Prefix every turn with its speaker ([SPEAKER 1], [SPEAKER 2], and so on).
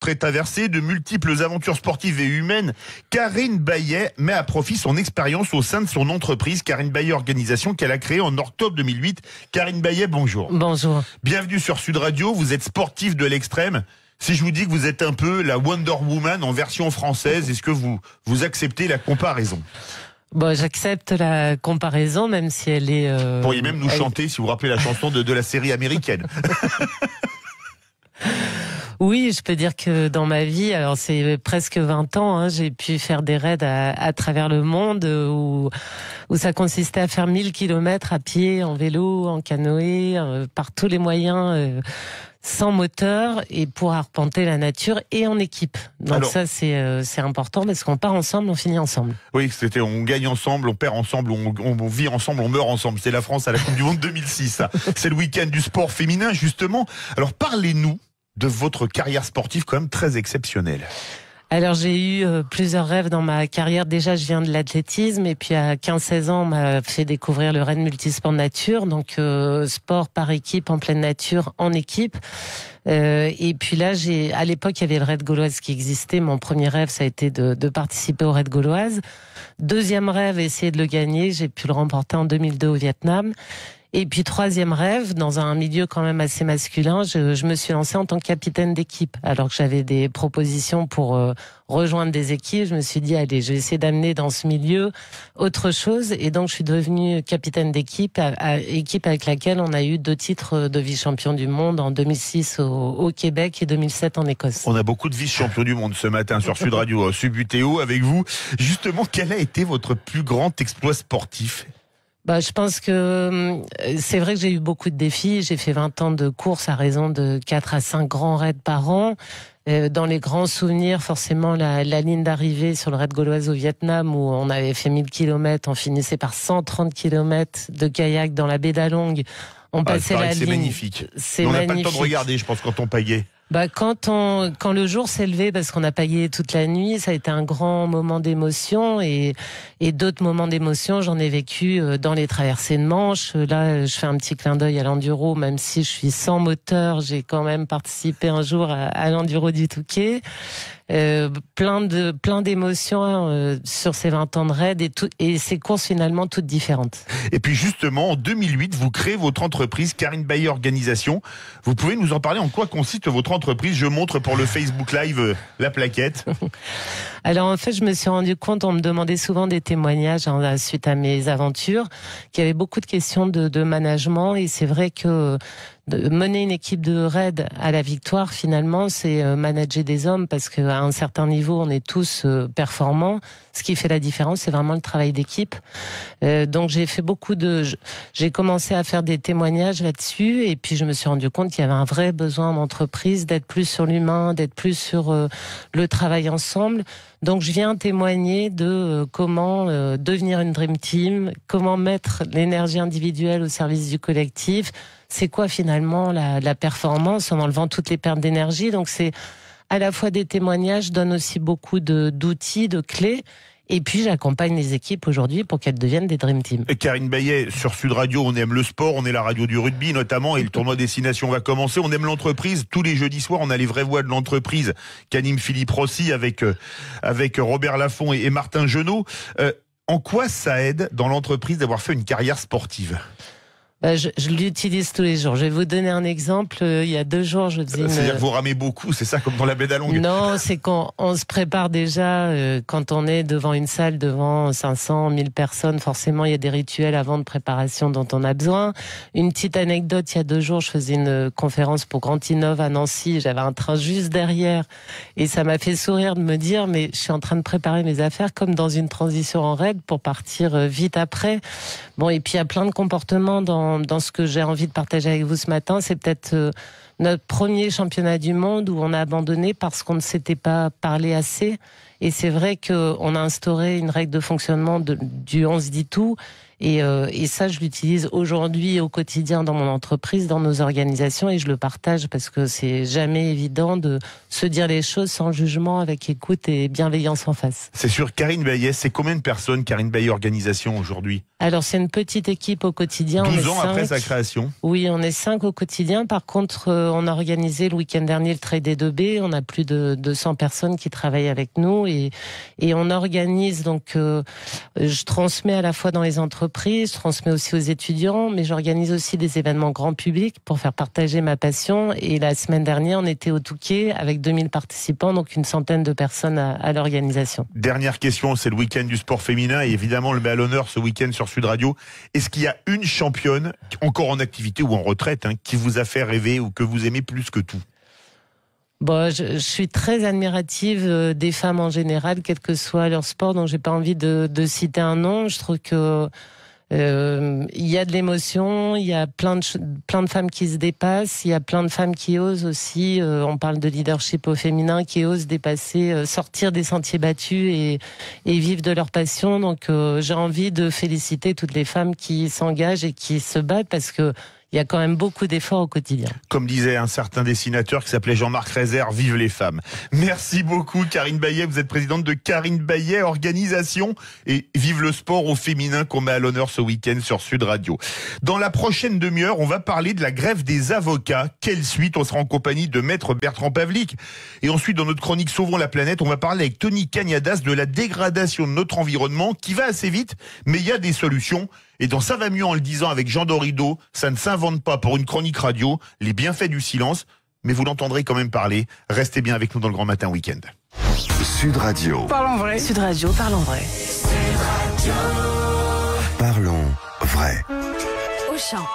[SPEAKER 1] prête à verser, de multiples aventures sportives et humaines, Karine Bayet met à profit son expérience au sein de son entreprise, Karine Bayet Organisation, qu'elle a créée en octobre 2008. Karine Bayet, bonjour.
[SPEAKER 2] Bonjour.
[SPEAKER 1] Bienvenue sur Sud Radio, vous êtes sportive de l'extrême. Si je vous dis que vous êtes un peu la Wonder Woman en version française, est-ce que vous acceptez la comparaison ?
[SPEAKER 2] Bon, j'accepte la comparaison, même si elle est...
[SPEAKER 1] Vous pourriez même nous chanter, si vous vous rappelez la chanson de la série américaine.
[SPEAKER 2] Oui, je peux dire que dans ma vie, alors c'est presque 20 ans, hein, j'ai pu faire des raids à travers le monde où ça consistait à faire 1000 kilomètres à pied, en vélo, en canoë, par tous les moyens, sans moteur et pour arpenter la nature et en équipe. Donc alors, ça c'est important parce qu'on part ensemble, on finit ensemble.
[SPEAKER 1] Oui, on gagne ensemble, on perd ensemble, on vit ensemble, on meurt ensemble. C'est la France à la Coupe du Monde 2006. Ça. C'est le week-end du sport féminin justement. Alors parlez-nous de votre carrière sportive quand même très exceptionnelle.
[SPEAKER 2] Alors j'ai eu plusieurs rêves dans ma carrière. Déjà, je viens de l'athlétisme et puis à 15-16 ans, on m'a fait découvrir le raid multisport nature, donc sport par équipe en pleine nature, en équipe. Et puis là, à l'époque, il y avait le raid gauloise qui existait. Mon premier rêve, ça a été de participer au raid gauloise. Deuxième rêve, essayer de le gagner. J'ai pu le remporter en 2002 au Vietnam. Et puis troisième rêve, dans un milieu quand même assez masculin, je me suis lancée en tant que capitaine d'équipe. Alors que j'avais des propositions pour rejoindre des équipes, je me suis dit allez, je vais essayer d'amener dans ce milieu autre chose. Et donc je suis devenue capitaine d'équipe, équipe avec laquelle on a eu 2 titres de vice-champion du monde en 2006 au Québec et 2007 en Écosse.
[SPEAKER 1] On a beaucoup de vice-champions du monde ce matin sur Sud Radio, Subutéo avec vous. Justement, quel a été votre plus grand exploit sportif ?
[SPEAKER 2] Je pense que c'est vrai que j'ai eu beaucoup de défis. J'ai fait 20 ans de course à raison de 4 à 5 grands raids par an. Dans les grands souvenirs, forcément, la ligne d'arrivée sur le raid gauloise au Vietnam où on avait fait 1000 km, on finissait par 130 km de kayak dans la baie d'Along. On passait la ligne.
[SPEAKER 1] C'est magnifique.
[SPEAKER 2] C'est
[SPEAKER 1] on n'a
[SPEAKER 2] magnifique.
[SPEAKER 1] pas le temps de regarder, je pense, quand on payait.
[SPEAKER 2] Quand le jour s'est levé, parce qu'on a payé toute la nuit, ça a été un grand moment d'émotion et d'autres moments d'émotion, j'en ai vécu dans les traversées de Manche. Là, je fais un petit clin d'œil à l'enduro, même si je suis sans moteur, j'ai quand même participé un jour à l'enduro du Touquet. Plein d'émotions sur ces 20 ans de raid et ces courses finalement toutes différentes.
[SPEAKER 1] Et puis justement, en 2008, vous créez votre entreprise Karine Bayet Organisation. Vous pouvez nous en parler, en quoi consiste votre entreprise ? Je montre pour le Facebook Live la plaquette.
[SPEAKER 2] Alors en fait, je me suis rendu compte, on me demandait souvent des témoignages suite à mes aventures, qu'il y avait beaucoup de questions de management et c'est vrai que de mener une équipe de raid à la victoire, finalement, c'est manager des hommes parce qu'à un certain niveau, on est tous performants. Ce qui fait la différence, c'est vraiment le travail d'équipe. Donc j'ai fait j'ai commencé à faire des témoignages là-dessus et puis je me suis rendu compte qu'il y avait un vrai besoin d'entreprise d'être plus sur l'humain, d'être plus sur le travail ensemble. Donc je viens témoigner de comment devenir une dream team, comment mettre l'énergie individuelle au service du collectif. C'est quoi finalement la performance en enlevant toutes les pertes d'énergie. Donc c'est à la fois des témoignages, je donne aussi beaucoup d'outils, de clés. Et puis j'accompagne les équipes aujourd'hui pour qu'elles deviennent des Dream Team.
[SPEAKER 1] Et Karine Bayet, sur Sud Radio, on aime le sport, on est la radio du rugby notamment, et le tournoi Destination va commencer. On aime l'entreprise. Tous les jeudis soirs, on a les vraies voix de l'entreprise qu'anime Philippe Rossi avec Robert Laffont et Martin Genot. En quoi ça aide dans l'entreprise d'avoir fait une carrière sportive ?
[SPEAKER 2] Je l'utilise tous les jours. Je vais vous donner un exemple. Il y a 2 jours, je faisais
[SPEAKER 1] C'est-à-dire que vous ramez beaucoup, c'est ça, comme dans la baie d'Along ?
[SPEAKER 2] Non, c'est qu'on se prépare déjà quand on est devant une salle, devant 500, 1000 personnes. Forcément, il y a des rituels avant de préparation dont on a besoin. Une petite anecdote, il y a 2 jours, je faisais une conférence pour Grand Innov à Nancy. J'avais un train juste derrière et ça m'a fait sourire de me dire mais je suis en train de préparer mes affaires comme dans une transition en règle pour partir vite après. Bon, et puis il y a plein de comportements dans ce que j'ai envie de partager avec vous ce matin. C'est peut-être notre premier championnat du monde où on a abandonné parce qu'on ne s'était pas parlé assez. Et c'est vrai qu'on a instauré une règle de fonctionnement du on se dit tout. Et ça, je l'utilise aujourd'hui au quotidien dans mon entreprise, dans nos organisations, et je le partage parce que c'est jamais évident de se dire les choses sans jugement, avec écoute et bienveillance en face.
[SPEAKER 1] C'est sûr. Karine Bayet, c'est combien de personnes, Karine Bayet Organisation, aujourd'hui?
[SPEAKER 2] Alors, c'est une petite équipe au quotidien.
[SPEAKER 1] 12 ans après sa création.
[SPEAKER 2] Oui, on est 5 au quotidien. Par contre, on a organisé le week-end dernier le Trade des 2B. On a plus de 200 personnes qui travaillent avec nous et on organise donc, je transmets à la fois dans les entreprises, je transmets aussi aux étudiants, mais j'organise aussi des événements grand public pour faire partager ma passion. Et la semaine dernière, on était au Touquet avec 2000 participants, donc une centaine de personnes à l'organisation.
[SPEAKER 1] Dernière question, c'est le week-end du sport féminin et évidemment le met à l'honneur ce week-end sur Sud Radio. Est-ce qu'il y a une championne, encore en activité ou en retraite, qui vous a fait rêver ou que vous aimez plus que tout?
[SPEAKER 2] Bon, je suis très admirative des femmes en général, quel que soit leur sport, donc j'ai pas envie de citer un nom. Je trouve que il y a de l'émotion, il y a plein de femmes qui se dépassent, il y a plein de femmes qui osent aussi, on parle de leadership au féminin, qui osent dépasser, sortir des sentiers battus et vivre de leur passion. Donc j'ai envie de féliciter toutes les femmes qui s'engagent et qui se battent parce que il y a quand même beaucoup d'efforts au quotidien.
[SPEAKER 1] Comme disait un certain dessinateur qui s'appelait Jean-Marc Rézère, vive les femmes. Merci beaucoup Karine Bayet, vous êtes présidente de Karine Bayet Organisation et vive le sport au féminin qu'on met à l'honneur ce week-end sur Sud Radio. Dans la prochaine demi-heure, on va parler de la grève des avocats. Quelle suite? On sera en compagnie de maître Bertrand Pavlik. Et ensuite, dans notre chronique Sauvons la planète, on va parler avec Tony Cagnadas de la dégradation de notre environnement qui va assez vite, mais il y a des solutions. Et dans Ça va mieux en le disant avec Jean Dorido, ça ne s'invente pas pour une chronique radio, les bienfaits du silence, mais vous l'entendrez quand même parler. Restez bien avec nous dans le Grand Matin Week-end.
[SPEAKER 3] Sud Radio.
[SPEAKER 4] Parlons vrai.
[SPEAKER 5] Sud Radio, parlons vrai.
[SPEAKER 3] Parlons vrai.
[SPEAKER 5] Auchan.